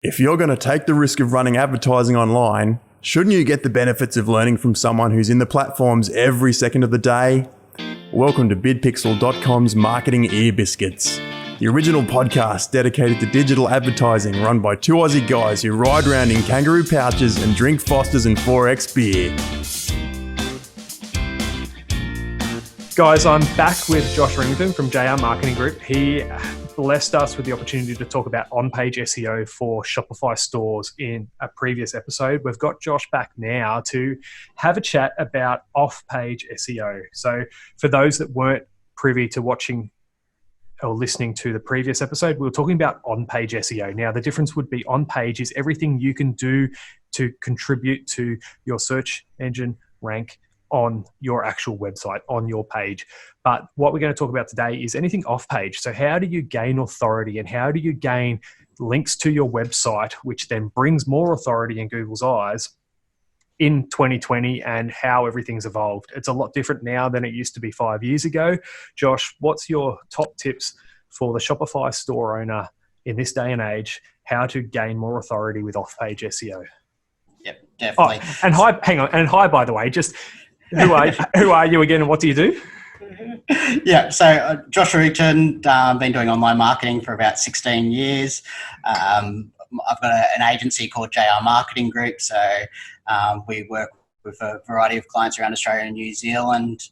If you're going to take the risk of running advertising online, shouldn't you get the benefits of learning from someone who's in the platforms every second of the day? Welcome to bidpixel.com's Marketing Ear Biscuits, the original podcast dedicated to digital advertising run by two Aussie guys who ride around in kangaroo pouches and drink Fosters and 4X beer. Guys, I'm back with Josh Rington from JR Marketing Group. He blessed us with the opportunity to talk about on-page SEO for Shopify stores in a previous episode. We've got Josh back now to have a chat about off-page SEO. So for those that weren't privy to watching or listening to the previous episode, we were talking about on-page SEO. Now, the difference would be on-page is everything you can do to contribute to your search engine rank on your actual website, on your page. But what we're going to talk about today is anything off-page. So how do you gain authority and how do you gain links to your website, which then brings more authority in Google's eyes in 2020 and how everything's evolved? It's a lot different now than it used to be 5 years ago. Josh, what's your top tips for the Shopify store owner in this day and age, how to gain more authority with off-page SEO? Yep, definitely. Oh, and hi, hang on, and hi, by the way, just who are you again and what do you do? Yeah, so Josh Rington, been doing online marketing for about 16 years. I've got an agency called JR Marketing Group, so we work with a variety of clients around Australia and New Zealand.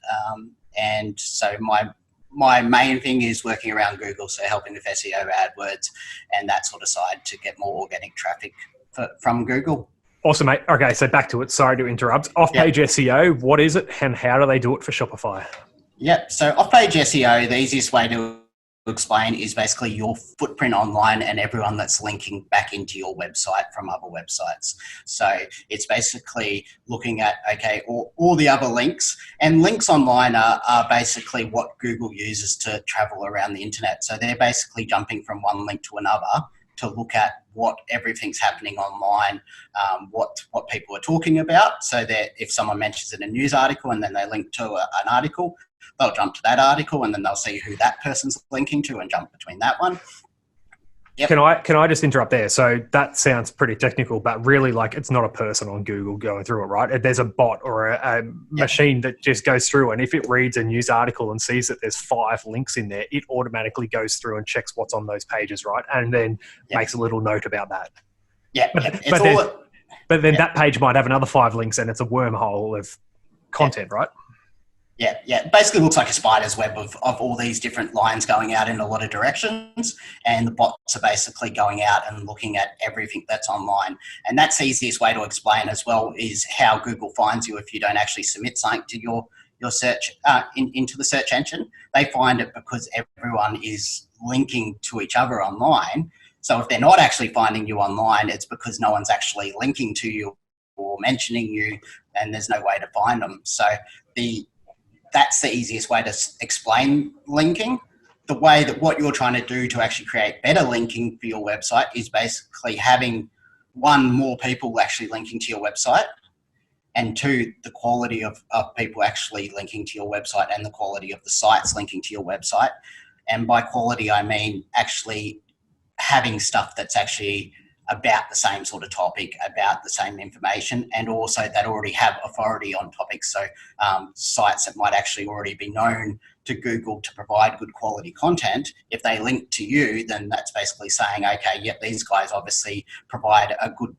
And so my main thing is working around Google, so helping with SEO, AdWords, and that sort of side to get more organic traffic from Google. Awesome, mate. Okay, so back to it. Sorry to interrupt. Off-page SEO, what is it and how do they do it for Shopify? Yep. So off-page SEO, the easiest way to explain is basically your footprint online and everyone that's linking back into your website from other websites. So it's basically looking at, okay, all the other links, and links online are basically what Google uses to travel around the internet. So they're basically jumping from one link to another to look at what everything's happening online, what people are talking about, so that if someone mentions in a news article and then they link to an article, they'll jump to that article and then they'll see who that person's linking to and jump between that one. Yep. Can I just interrupt there? So that sounds pretty technical, but really, like, it's not a person on Google going through it, right? There's a bot or a machine that just goes through, and if it reads a news article and sees that there's 5 links in there, it automatically goes through and checks what's on those pages, right? And then makes a little note about that. Yeah. But then that page might have another 5 links and it's a wormhole of content, right? Yeah. It basically looks like a spider's web of all these different lines going out in a lot of directions, and the bots are basically going out and looking at everything that's online. And that's the easiest way to explain as well is how Google finds you if you don't actually submit something to your search into the search engine. They find it because everyone is linking to each other online. So if they're not actually finding you online, it's because no one's actually linking to you or mentioning you, and there's no way to find them. So that's the easiest way to explain linking. The way that what you're trying to do to actually create better linking for your website is basically having, 1, more people actually linking to your website, and 2, the quality of people actually linking to your website and the quality of the sites linking to your website. And by quality, I mean actually having stuff that's actually about the same sort of topic, about the same information, and also that already have authority on topics. So sites that might actually already be known to Google to provide good quality content, if they link to you, then that's basically saying, okay, yep, these guys obviously provide a good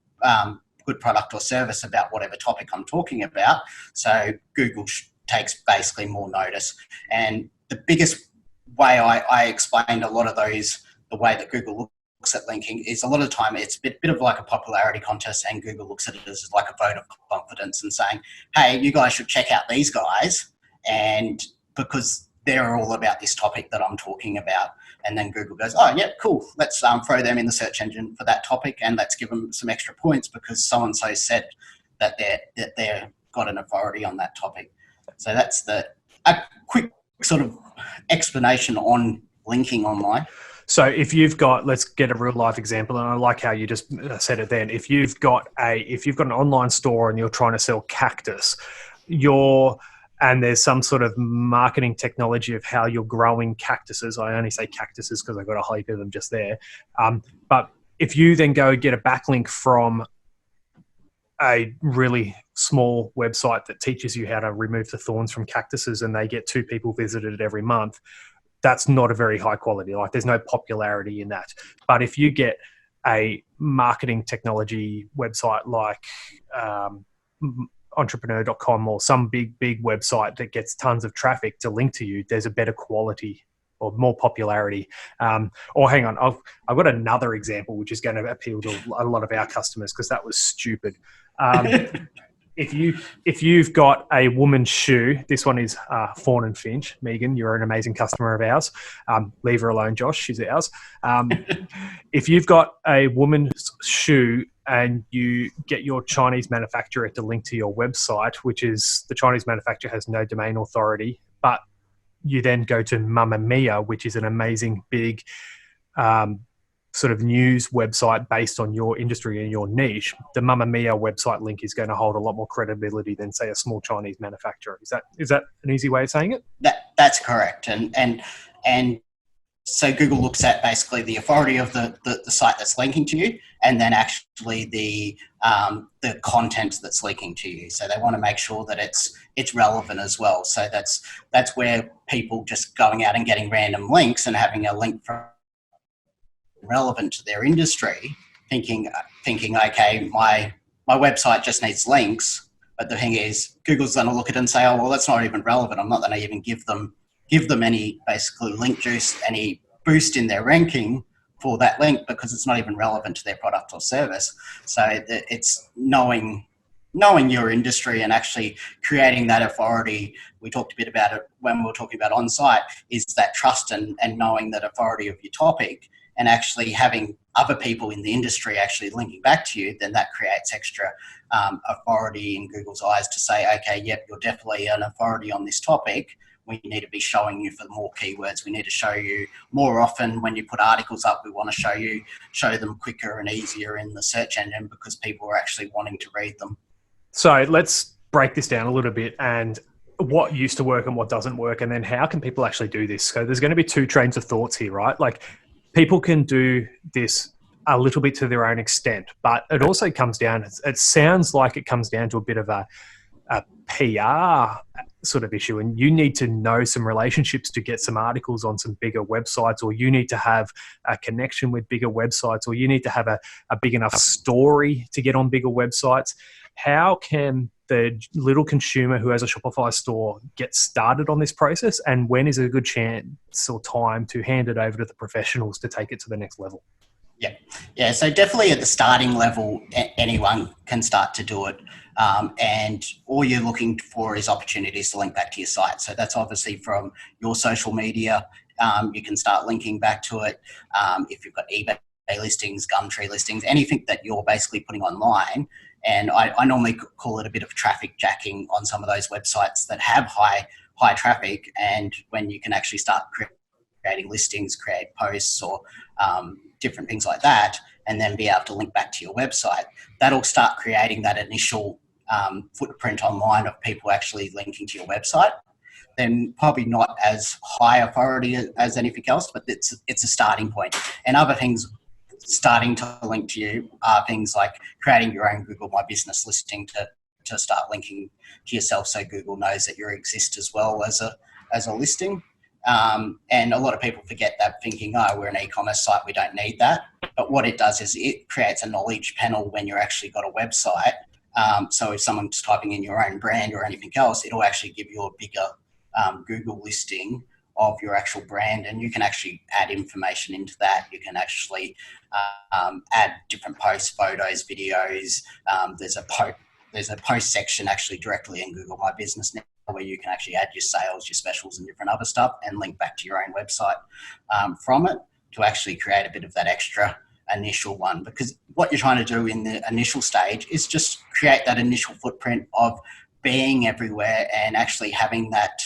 product or service about whatever topic I'm talking about. So Google takes basically more notice. And the biggest way I explained a lot of those, the way that Google looks at linking is a lot of the time it's a bit of like a popularity contest, and Google looks at it as like a vote of confidence and saying, hey, you guys should check out these guys, and because they're all about this topic that I'm talking about. And then Google goes, oh yeah, cool, let's throw them in the search engine for that topic, and let's give them some extra points because so-and-so said that they're got an authority on that topic. So that's a quick sort of explanation on linking online. So if you've got, let's get a real life example, and I like how you just said it then. If you've got an online store and you're trying to sell cactus, and there's some sort of marketing technology of how you're growing cactuses. I only say cactuses because I got a heap of them just there. But if you then go get a backlink from a really small website that teaches you how to remove the thorns from cactuses and they get 2 people visited it every month, that's not a very high quality. Like, there's no popularity in that. But if you get a marketing technology website like entrepreneur.com or some big website that gets tons of traffic to link to you, there's a better quality or more popularity. Or hang on, I've got another example which is going to appeal to a lot of our customers because that was stupid. If you've got a woman's shoe, this one is Fawn and Finch. Megan, you're an amazing customer of ours. Leave her alone, Josh. She's ours. If you've got a woman's shoe and you get your Chinese manufacturer to link to your website, which is the Chinese manufacturer has no domain authority, but you then go to Mamma Mia, which is an amazing big sort of news website based on your industry and your niche, the Mamma Mia website link is going to hold a lot more credibility than, say, a small Chinese manufacturer. Is that an easy way of saying it? That's correct. And so Google looks at basically the authority of the site that's linking to you, and then actually the content that's linking to you. So they want to make sure that it's relevant as well. So that's where people just going out and getting random links and having a link from relevant to their industry, thinking, okay, my website just needs links. But the thing is, Google's going to look at it and say, oh, well, that's not even relevant. I'm not going to even give them any basically link juice, any boost in their ranking for that link because it's not even relevant to their product or service. So it's knowing your industry and actually creating that authority. We talked a bit about it when we were talking about on-site, is that trust and knowing that authority of your topic, and actually having other people in the industry actually linking back to you, then that creates extra authority in Google's eyes to say, okay, yep, you're definitely an authority on this topic. We need to be showing you for more keywords. We need to show you more often when you put articles up. We want to show them quicker and easier in the search engine because people are actually wanting to read them. So let's break this down a little bit and what used to work and what doesn't work, and then how can people actually do this? So there's going to be 2 trains of thoughts here, right? Like, people can do this a little bit to their own extent, but it also comes down, it sounds like it comes down to a bit of a PR sort of issue, and you need to know some relationships to get some articles on some bigger websites, or you need to have a connection with bigger websites, or you need to have a big enough story to get on bigger websites. How can the little consumer who has a Shopify store get started on this process, and when is a good chance or time to hand it over to the professionals to take it to the next level? Yeah. So definitely at the starting level, anyone can start to do it. And all you're looking for is opportunities to link back to your site. So that's obviously from your social media. You can start linking back to it. If you've got eBay listings, Gumtree listings, anything that you're basically putting online. And I normally call it a bit of traffic jacking on some of those websites that have high traffic, and when you can actually start creating listings, create posts or different things like that, and then be able to link back to your website. That'll start creating that initial footprint online of people actually linking to your website. Then probably not as high authority as anything else, but it's a starting point. And other things starting to link to you are things like creating your own Google My Business listing to start linking to yourself, so Google knows that you exist as well as a listing. And a lot of people forget that, thinking, oh, we're an e-commerce site, we don't need that. But what it does is it creates a knowledge panel when you're actually got a website. So if someone's typing in your own brand or anything else, it'll actually give you a bigger Google listing of your actual brand, and you can actually add information into that. You can actually add different posts, photos, videos. There's a post section actually directly in Google My Business now, where you can actually add your sales, your specials and different other stuff, and link back to your own website from it to actually create a bit of that extra initial one. Because what you're trying to do in the initial stage is just create that initial footprint of being everywhere and actually having that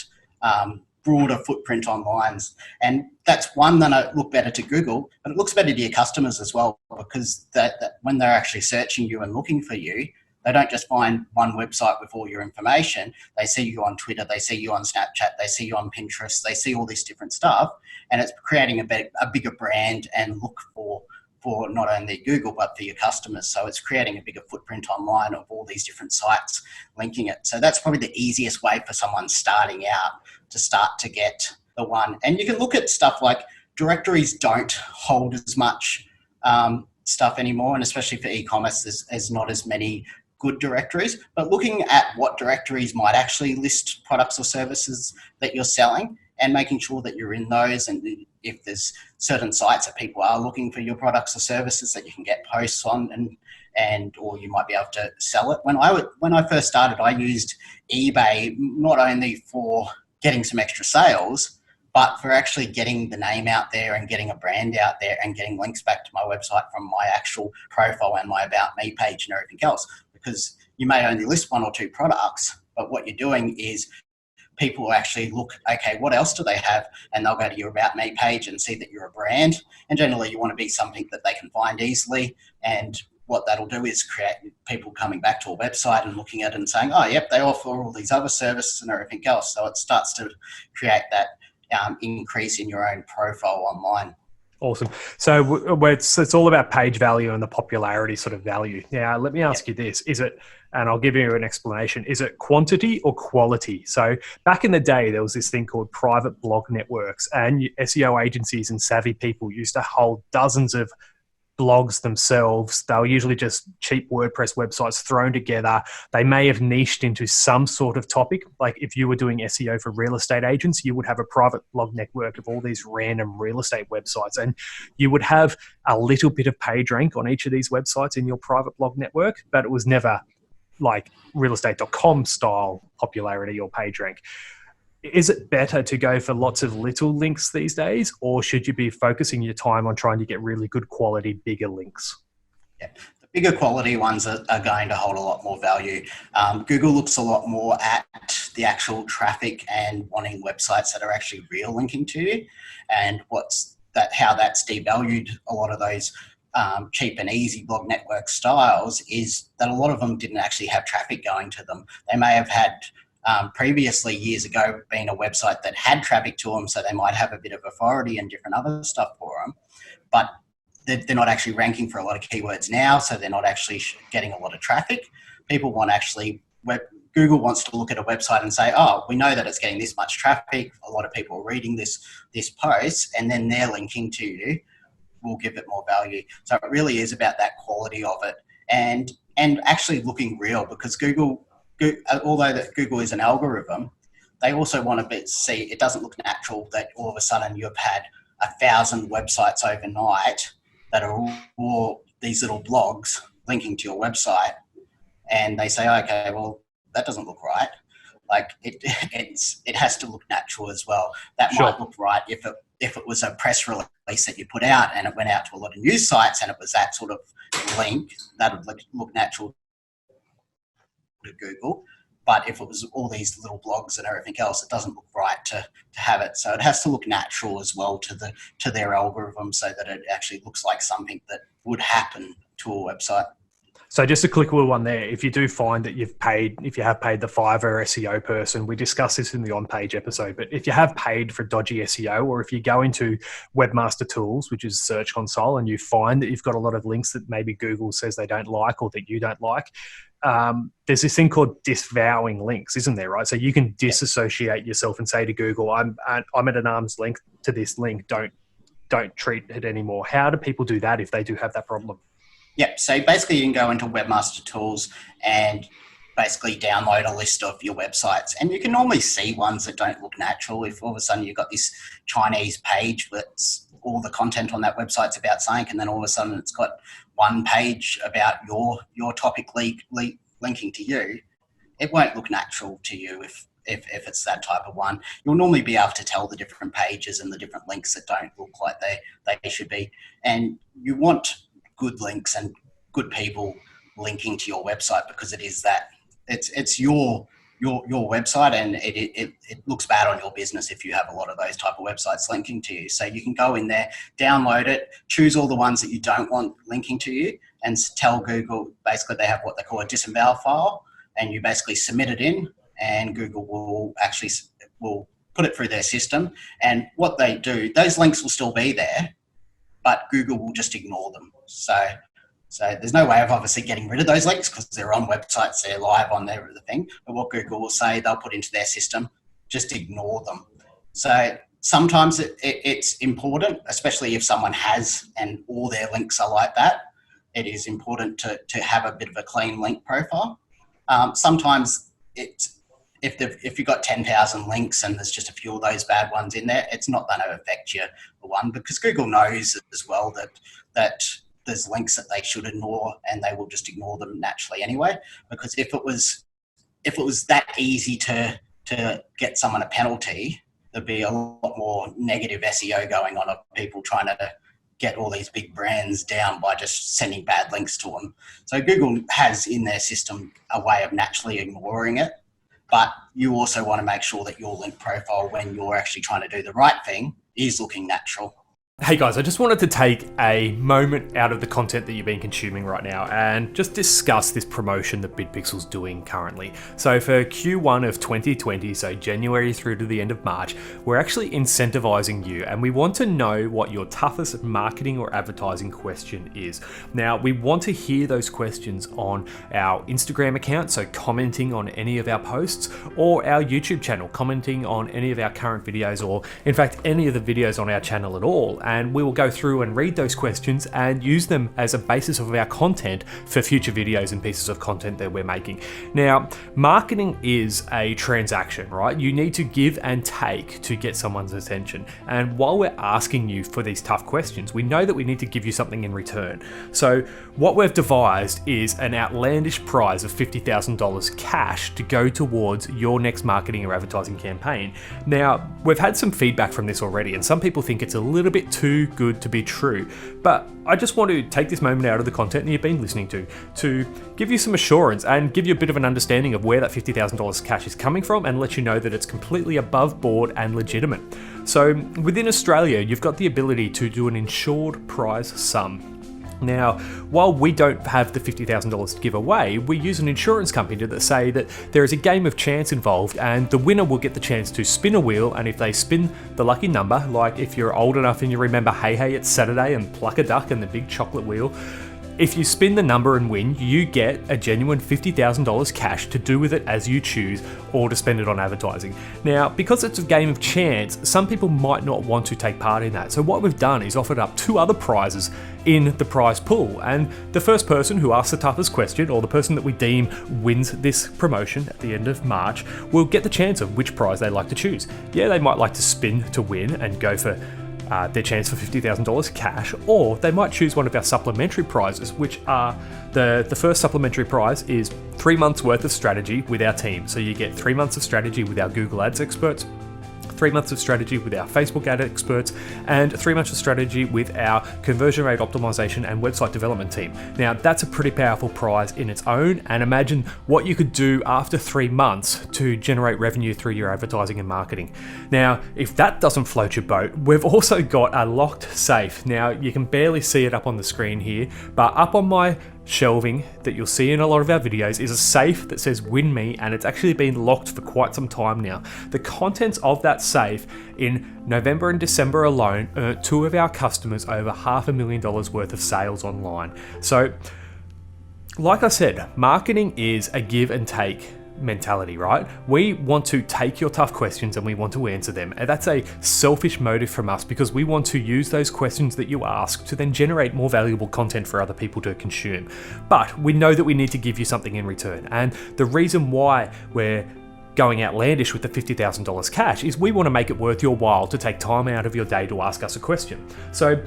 broader footprint online. And that's one that look better to Google, but it looks better to your customers as well, because that when they're actually searching you and looking for you, they don't just find one website with all your information. They see you on Twitter, they see you on Snapchat, they see you on Pinterest, they see all this different stuff, and it's creating a bigger brand and look for for not only Google, but for your customers. So it's creating a bigger footprint online of all these different sites linking it. So that's probably the easiest way for someone starting out to start to get the one. And you can look at stuff like directories don't hold as much stuff anymore, and especially for e-commerce, there's not as many good directories. But looking at what directories might actually list products or services that you're selling and making sure that you're in those, and if there's certain sites that people are looking for your products or services that you can get posts on and or you might be able to sell it. When I first started, I used eBay not only for getting some extra sales, but for actually getting the name out there and getting a brand out there and getting links back to my website from my actual profile and my About Me page and everything else. Because you may only list one or two products, but what you're doing is people actually look, okay, what else do they have? And they'll go to your About Me page and see that you're a brand. And generally you want to be something that they can find easily. And what that'll do is create people coming back to a website and looking at it and saying, oh, yep, they offer all these other services and everything else. So it starts to create that increase in your own profile online. Awesome. So it's all about page value and the popularity sort of value. Now, let me ask you this. Is it, and I'll give you an explanation, is it quantity or quality? So back in the day, there was this thing called private blog networks, and SEO agencies and savvy people used to hold dozens of blogs themselves. They were usually just cheap WordPress websites thrown together. They may have niched into some sort of topic. Like if you were doing SEO for real estate agents, you would have a private blog network of all these random real estate websites, and you would have a little bit of page rank on each of these websites in your private blog network, but it was never like realestate.com style popularity or page rank. Is it better to go for lots of little links these days, or should you be focusing your time on trying to get really good quality, bigger links? Yeah. The bigger quality ones are going to hold a lot more value. Google looks a lot more at the actual traffic and wanting websites that are actually real linking to you, and how that's devalued a lot of those cheap and easy blog network styles is that a lot of them didn't actually have traffic going to them. They may have had previously years ago been a website that had traffic to them, so they might have a bit of authority and different other stuff for them, but they're not actually ranking for a lot of keywords now, so they're not actually getting a lot of traffic. People want Google wants to look at a website and say, oh, we know that it's getting this much traffic, a lot of people are reading this post, and then they're linking to you, will give it more value. So it really is about that quality of it and actually looking real, because although that Google is an algorithm, they also want to see it doesn't look natural that all of a sudden you've had 1,000 websites overnight that are all these little blogs linking to your website, and they say, okay, well, that doesn't look right. Like it has to look natural as well. That Sure. might look right if it was a press release that you put out and it went out to a lot of news sites and it was that sort of link, that would look natural to Google. But if it was all these little blogs and everything else, it doesn't look right to have it. So it has to look natural as well to their algorithm, so that it actually looks like something that would happen to a website. So just a quick little one there. If you do find that if you have paid the Fiverr SEO person, we discussed this in the on-page episode, but if you have paid for dodgy SEO, or if you go into Webmaster Tools, which is Search Console, and you find that you've got a lot of links that maybe Google says they don't like or that you don't like, there's this thing called disavowing links, isn't there, right? So you can disassociate yourself and say to Google, I'm at an arm's length to this link, don't treat it anymore. How do people do that if they do have that problem? Yep. So basically you can go into Webmaster Tools and basically download a list of your websites. And you can normally see ones that don't look natural. If all of a sudden you've got this Chinese page that's all the content on that website's about something, and then all of a sudden it's got one page about your topic linking to you, it won't look natural to you if it's that type of one. You'll normally be able to tell the different pages and the different links that don't look like they should be. And you want good links and good people linking to your website, because it is that it's your website, and it looks bad on your business if you have a lot of those type of websites linking to you. So you can go in there, download it, choose all the ones that you don't want linking to you, and tell Google, basically they have what they call a disavow file, and you basically submit it in, and Google will put it through their system. And what they do, those links will still be there, but Google will just ignore them. So there's no way of obviously getting rid of those links because they're on websites, they're live on their thing. But what Google will say, they'll put into their system, just ignore them. So sometimes it's important, especially if someone has and all their links are like that. It is important to have a bit of a clean link profile. Sometimes if you've got 10,000 links and there's just a few of those bad ones in there, it's not going to affect you for one, because Google knows as well that there's links that they should ignore, and they will just ignore them naturally anyway. Because if it was that easy to get someone a penalty, there'd be a lot more negative SEO going on of people trying to get all these big brands down by just sending bad links to them. So Google has in their system a way of naturally ignoring it, but you also want to make sure that your link profile, when you're actually trying to do the right thing, is looking natural. Hey guys, I just wanted to take a moment out of the content that you've been consuming right now and just discuss this promotion that BidPixel's doing currently. So for Q1 of 2020, so January through to the end of March, we're actually incentivizing you, and we want to know what your toughest marketing or advertising question is. Now, we want to hear those questions on our Instagram account, so commenting on any of our posts, or our YouTube channel, commenting on any of our current videos, or in fact, any of the videos on our channel at all. And we will go through and read those questions and use them as a basis of our content for future videos and pieces of content that we're making. Now, marketing is a transaction, right? You need to give and take to get someone's attention. And while we're asking you for these tough questions, we know that we need to give you something in return. So what we've devised is an outlandish prize of $50,000 cash to go towards your next marketing or advertising campaign. Now, we've had some feedback from this already, and some people think it's a little bit too good to be true, but I just want to take this moment out of the content that you've been listening to give you some assurance and give you a bit of an understanding of where that $50,000 cash is coming from, and let you know that it's completely above board and legitimate. So within Australia, you've got the ability to do an insured prize sum. Now, while we don't have the $50,000 to give away, we use an insurance company to say that there is a game of chance involved, and the winner will get the chance to spin a wheel, and if they spin the lucky number, like if you're old enough and you remember Hey Hey It's Saturday and Pluck a Duck and the big chocolate wheel, if you spin the number and win, you get a genuine $50,000 cash to do with it as you choose, or to spend it on advertising. Now, because it's a game of chance, some people might not want to take part in that. So what we've done is offered up two other prizes in the prize pool. And the first person who asks the toughest question, or the person that we deem wins this promotion at the end of March, will get the chance of which prize they like to choose. Yeah, they might like to spin to win and go for their chance for $50,000 cash, or they might choose one of our supplementary prizes, which are the first supplementary prize is 3 months worth of strategy with our team. So you get 3 months of strategy with our Google Ads experts, 3 months of strategy with our Facebook ad experts, and 3 months of strategy with our conversion rate optimization and website development team. Now, that's a pretty powerful prize in its own, and imagine what you could do after 3 months to generate revenue through your advertising and marketing. Now, if that doesn't float your boat, we've also got a locked safe. Now, you can barely see it up on the screen here, but up on my shelving that you'll see in a lot of our videos is a safe that says Win Me, and it's actually been locked for quite some time now. The contents of that safe in November and December alone earned two of our customers over $500,000 worth of sales online. So, like I said, marketing is a give and take mentality, right? We want to take your tough questions and we want to answer them. And that's a selfish motive from us, because we want to use those questions that you ask to then generate more valuable content for other people to consume. But we know that we need to give you something in return. And the reason why we're going outlandish with the $50,000 cash is we want to make it worth your while to take time out of your day to ask us a question. So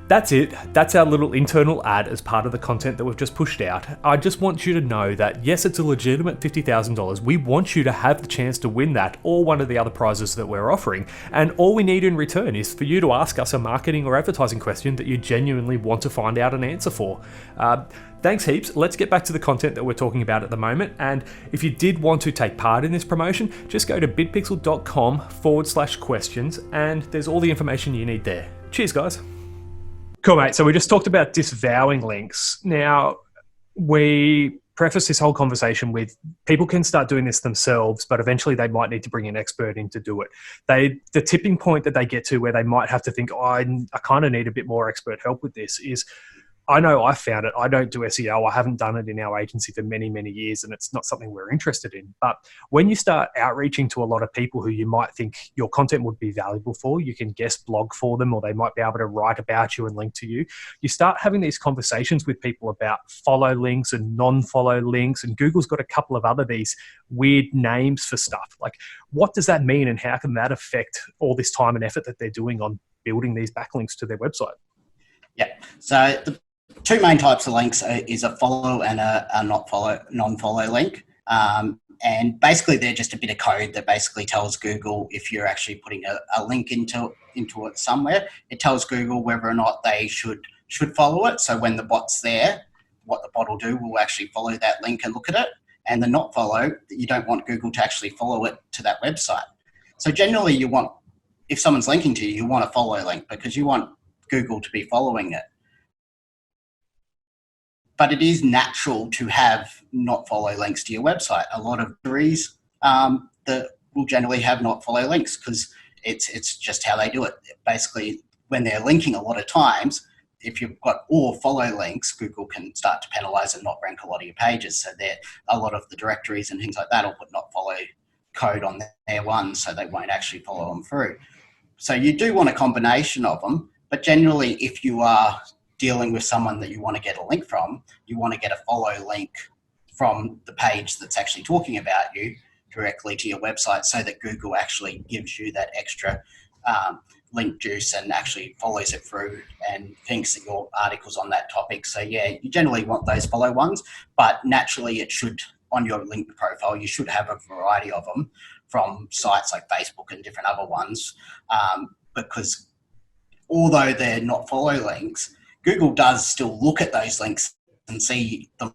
that's it. That's our little internal ad as part of the content that we've just pushed out. I just want you to know that yes, it's a legitimate $50,000. We want you to have the chance to win that, or one of the other prizes that we're offering. And all we need in return is for you to ask us a marketing or advertising question that you genuinely want to find out an answer for. Thanks heaps. Let's get back to the content that we're talking about at the moment. And if you did want to take part in this promotion, just go to bidpixel.com/questions, and there's all the information you need there. Cheers, guys. Cool, mate. So we just talked about disavowing links. Now, we preface this whole conversation with people can start doing this themselves, but eventually they might need to bring an expert in to do it. The tipping point that they get to where they might have to think, I kind of need a bit more expert help with this is, I know I found it. I don't do SEO. I haven't done it in our agency for many, many years, and it's not something we're interested in. But when you start outreaching to a lot of people who you might think your content would be valuable for, you can guest blog for them, or they might be able to write about you and link to you. You start having these conversations with people about follow links and non-follow links, and Google's got a couple of other these weird names for stuff. Like, what does that mean, and how can that affect all this time and effort that they're doing on building these backlinks to their website? Yeah. So the two main types of links is a follow and a non-follow link. And basically they're just a bit of code that basically tells Google, if you're actually putting a link into it somewhere, it tells Google whether or not they should follow it. So when the bot's there, what the bot will do will actually follow that link and look at it. And the not follow, you don't want Google to actually follow it to that website. So generally you want, if someone's linking to you, you want a follow link because you want Google to be following it. But it is natural to have not follow links to your website. A lot of directories that will generally have not follow links because it's just how they do it. Basically, when they're linking a lot of times, if you've got or follow links, Google can start to penalize and not rank a lot of your pages. So a lot of the directories and things like that will put not follow code on their ones, so they won't actually follow them through. So you do want a combination of them, but generally if you are dealing with someone that you want to get a link from, you want to get a follow link from the page that's actually talking about you directly to your website so that Google actually gives you that extra link juice and actually follows it through and thinks that your article's on that topic. So yeah, you generally want those follow ones, but naturally it should, on your link profile, you should have a variety of them from sites like Facebook and different other ones, because although they're not follow links, Google does still look at those links and see them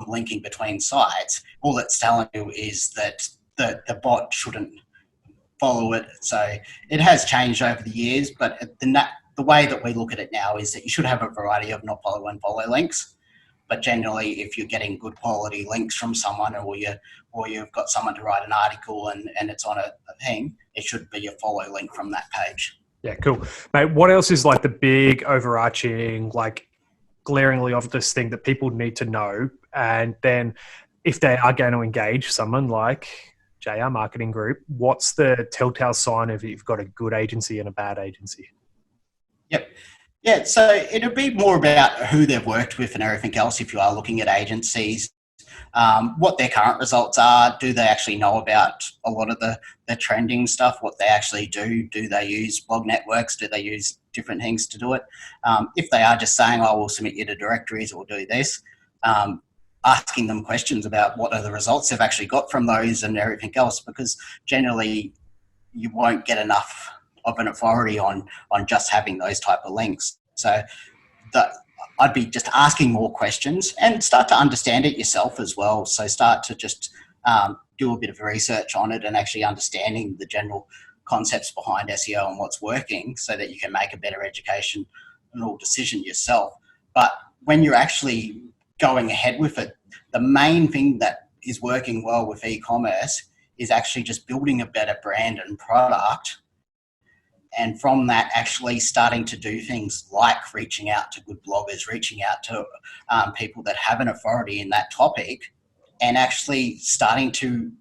linking between sites. All it's telling you is that the bot shouldn't follow it. So it has changed over the years, but the way that we look at it now is that you should have a variety of not follow and follow links. But generally, if you're getting good quality links from someone, or you've got someone to write an article and it's on a thing, it should be a follow link from that page. Yeah, cool. Mate, what else is like the big overarching, like glaringly obvious thing that people need to know? And then if they are going to engage someone like JR Marketing Group, what's the telltale sign of you've got a good agency and a bad agency? Yep. Yeah, so it'll be more about who they've worked with and everything else if you are looking at agencies. What their current results are, do they actually know about a lot of the trending stuff, what they actually do they use blog networks, do they use different things to do it? If they are just saying, we'll submit you to directories or do this, asking them questions about what are the results they've actually got from those and everything else, because generally you won't get enough of an authority on just having those type of links. So I'd be just asking more questions and start to understand it yourself as well. So start to just do a bit of research on it and actually understanding the general concepts behind SEO and what's working so that you can make a better educational decision yourself. But when you're actually going ahead with it, the main thing that is working well with e-commerce is actually just building a better brand and product. And from that, actually starting to do things like reaching out to good bloggers, reaching out to people that have an authority in that topic, and actually starting to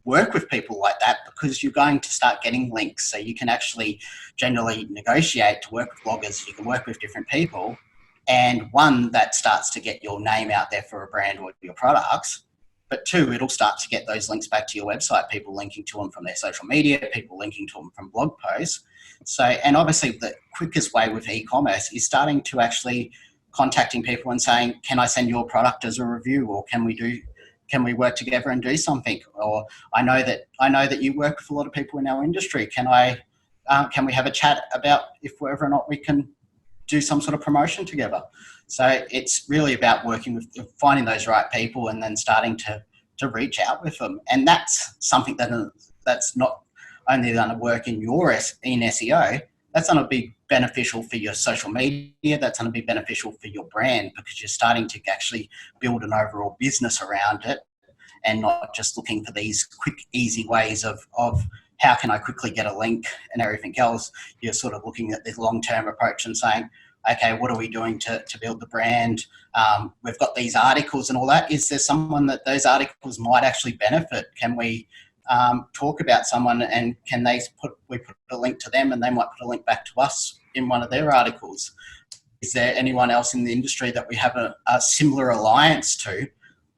work with people like that, because you're going to start getting links. So you can actually generally negotiate to work with bloggers. You can work with different people. And one, that starts to get your name out there for a brand or your products. But two, it'll start to get those links back to your website, people linking to them from their social media, people linking to them from blog posts. So, and obviously the quickest way with e-commerce is starting to actually contacting people and saying, can I send your product as a review, or can we work together and do something? Or I know that you work with a lot of people in our industry. Can we have a chat about whether or not we can do some sort of promotion together? So it's really about working with, finding those right people and then starting to reach out with them. And that's something that's not only going to work in SEO, that's going to be beneficial for your social media. That's going to be beneficial for your brand, because you're starting to actually build an overall business around it, and not just looking for these quick, easy ways of how can I quickly get a link and everything else. You're sort of looking at this long-term approach and saying, okay, what are we doing to build the brand? We've got these articles and all that. Is there someone that those articles might actually benefit? Can we talk about someone, and can we put a link to them, and they might put a link back to us in one of their articles? Is there anyone else in the industry that we have a similar alliance to,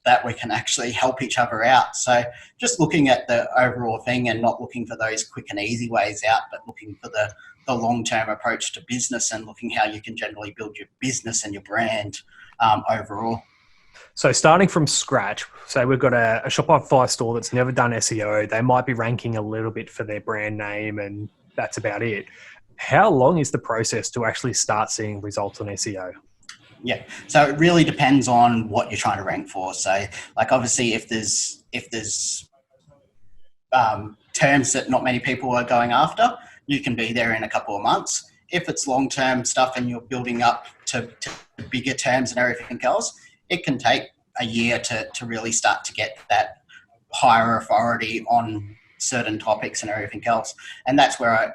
that we can actually help each other out? So just looking at the overall thing, and not looking for those quick and easy ways out, but looking for the long-term approach to business, and looking how you can generally build your business and your brand overall. So starting from scratch, say we've got a Shopify store that's never done SEO. They might be ranking a little bit for their brand name, and that's about it. How long is the process to actually start seeing results on SEO? Yeah, so it really depends on what you're trying to rank for. So, like, obviously, if there's terms that not many people are going after, you can be there in a couple of months. If it's long-term stuff and you're building up to bigger terms and everything else, it can take a year to really start to get that higher authority on certain topics and everything else. And that's where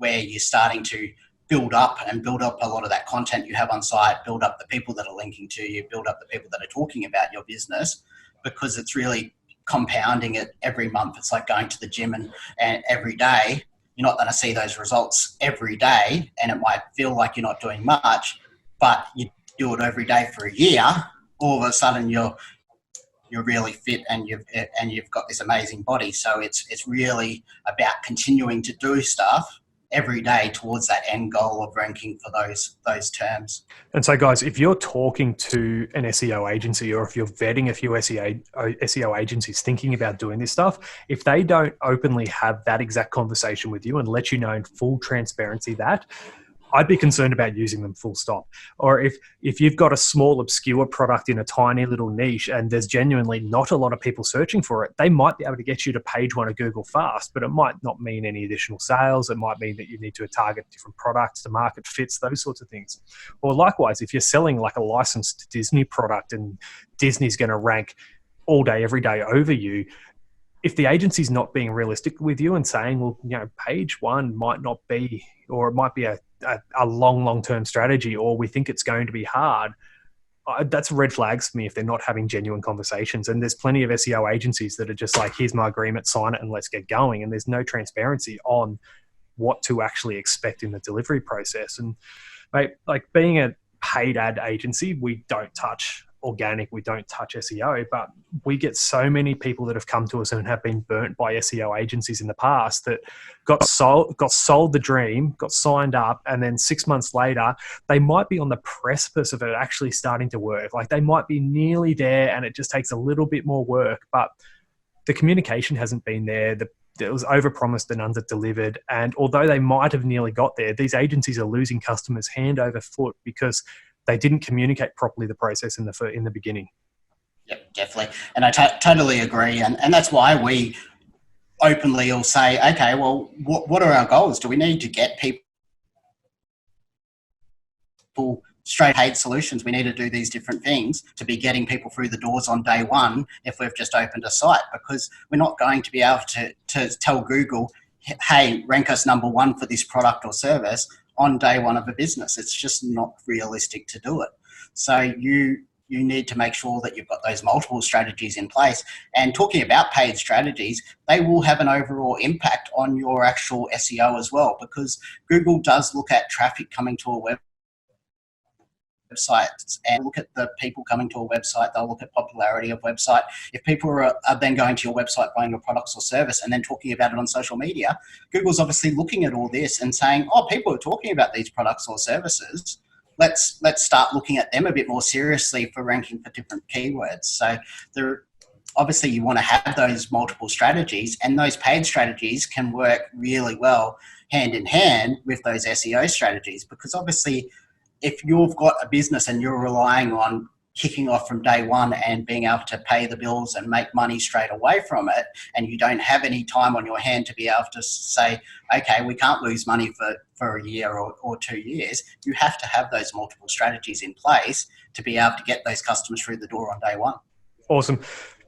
you're starting to build up a lot of that content you have on site, build up the people that are linking to you, build up the people that are talking about your business, because it's really compounding it every month. It's like going to the gym and every day. You're not going to see those results every day, and it might feel like you're not doing much, but you do it every day for a year, all of a sudden you're really fit, and you've got this amazing body. So it's really about continuing to do stuff every day towards that end goal of ranking for those terms. And so, guys, if you're talking to an SEO agency, or if you're vetting a few SEO agencies thinking about doing this stuff, if they don't openly have that exact conversation with you and let you know in full transparency that, I'd be concerned about using them, full stop. Or if you've got a small, obscure product in a tiny little niche and there's genuinely not a lot of people searching for it, they might be able to get you to page one of Google fast, but it might not mean any additional sales. It might mean that you need to target different products to market fits, those sorts of things. Or likewise, if you're selling like a licensed Disney product and Disney's going to rank all day, every day over you, if the agency's not being realistic with you and saying, well, page one might not be, or it might be a long-term strategy, or we think it's going to be hard, that's red flags for me if they're not having genuine conversations. And there's plenty of SEO agencies that are just like, here's my agreement, sign it and let's get going. And there's no transparency on what to actually expect in the delivery process. And like being a paid ad agency, we don't touch organic, we don't touch SEO, but we get so many people that have come to us and have been burnt by SEO agencies in the past that got sold the dream, got signed up, and then 6 months later, they might be on the precipice of it actually starting to work. Like they might be nearly there and it just takes a little bit more work, but the communication hasn't been there. It was overpromised and under-delivered. And although they might have nearly got there, these agencies are losing customers hand over foot because they didn't communicate properly the process in the beginning. Yep, definitely. And I totally agree. And that's why we openly will say, okay, well, what are our goals? Do we need to get people straight paid solutions? We need to do these different things to be getting people through the doors on day one if we've just opened a site, because we're not going to be able to tell Google, hey, rank us number one for this product or service on day one of a business. It's just not realistic to do it. So you need to make sure that you've got those multiple strategies in place. And talking about paid strategies, they will have an overall impact on your actual SEO as well, because Google does look at traffic coming to a website and look at the people coming to a website. They'll look at popularity of website. If people are then going to your website buying your products or service and then talking about it on social media, Google's obviously looking at all this and saying, oh, people are talking about these products or services. Let's start looking at them a bit more seriously for ranking for different keywords. So obviously you want to have those multiple strategies, and those paid strategies can work really well hand in hand with those SEO strategies, because obviously if you've got a business and you're relying on kicking off from day one and being able to pay the bills and make money straight away from it, and you don't have any time on your hand to be able to say, okay, we can't lose money for a year or 2 years, you have to have those multiple strategies in place to be able to get those customers through the door on day one. Awesome.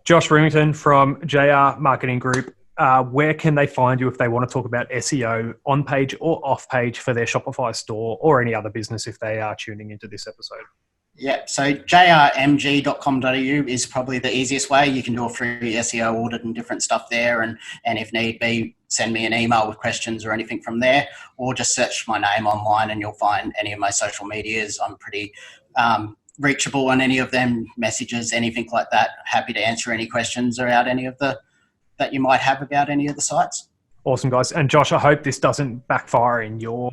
Josh Remington from JR Marketing Group. Where can they find you if they want to talk about SEO on page or off page for their Shopify store or any other business if they are tuning into this episode? Yeah, so jrmg.com.au is probably the easiest way. You can do a free SEO audit and different stuff there, and if need be, send me an email with questions or anything from there, or just search my name online and you'll find any of my social medias. I'm pretty reachable on any of them, messages, anything like that. Happy to answer any questions about any of that you might have about any of the sites. Awesome, guys. And Josh, I hope this doesn't backfire in your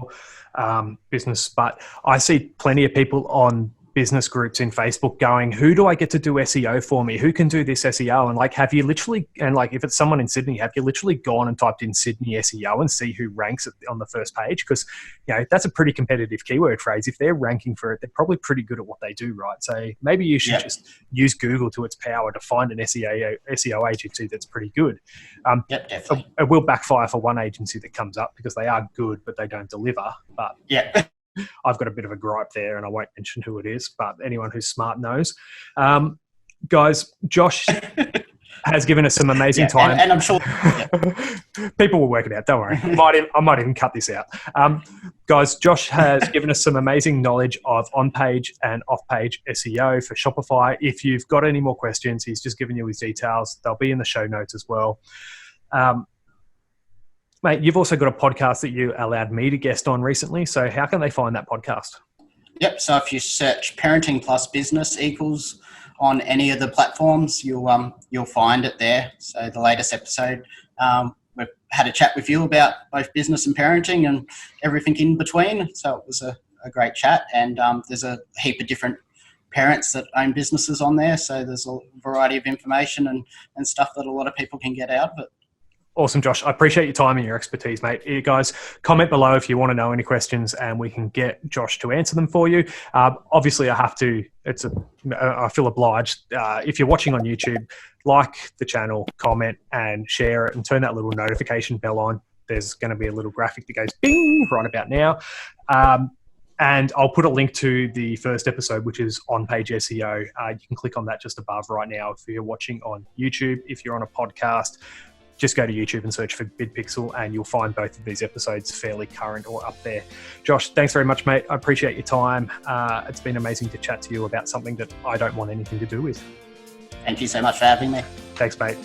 business, but I see plenty of people on business groups in Facebook going, who do I get to do SEO for me? Who can do this SEO? And like, have you literally, and like, if it's someone in Sydney, have you literally gone and typed in Sydney SEO and see who ranks on the first page? Because, you know, that's a pretty competitive keyword phrase. If they're ranking for it, they're probably pretty good at what they do, right? So maybe you should just use Google to its power to find an SEO agency that's pretty good. Definitely. It will backfire for one agency that comes up because they are good, but they don't deliver. But yeah. I've got a bit of a gripe there, and I won't mention who it is, but anyone who's smart knows. Guys, Josh has given us some amazing time. And I'm sure people will work it out. Don't worry. I might even cut this out. Guys, Josh has given us some amazing knowledge of on-page and off-page SEO for Shopify. If you've got any more questions, he's just given you his details. They'll be in the show notes as well. Mate, you've also got a podcast that you allowed me to guest on recently. So how can they find that podcast? Yep. So if you search Parenting Plus Business Equals on any of the platforms, you'll find it there. So the latest episode, we've had a chat with you about both business and parenting and everything in between. So it was a great chat. And there's a heap of different parents that own businesses on there. So there's a variety of information and stuff that a lot of people can get out of it. Awesome, Josh. I appreciate your time and your expertise, mate. You guys, comment below if you want to know any questions and we can get Josh to answer them for you. Obviously, I feel obliged. If you're watching on YouTube, like the channel, comment and share it and turn that little notification bell on. There's going to be a little graphic that goes bing right about now. And I'll put a link to the first episode, which is on-page SEO. You can click on that just above right now if you're watching on YouTube. If you're on a podcast, just go to YouTube and search for BidPixel and you'll find both of these episodes fairly current or up there. Josh, thanks very much, mate. I appreciate your time. It's been amazing to chat to you about something that I don't want anything to do with. Thank you so much for having me. Thanks, mate.